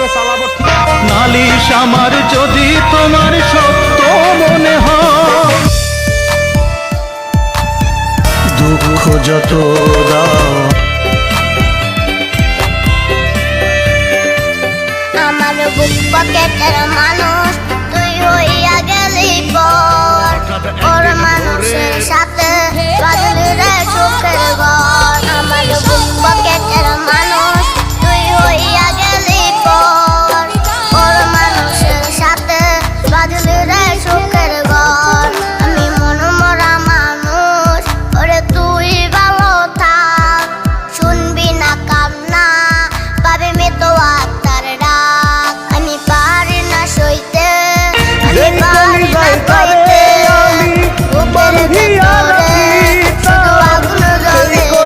করে চালাবো। নালিশ আমার যদি তোমার সত্য মনে হয়, দুঃখ যত দাও আমার বুক পকেটের মানুষ তুই হইয়া গেলি পর, ওর মানুষের সাথে বাঁধলি রে সুখের ঘর।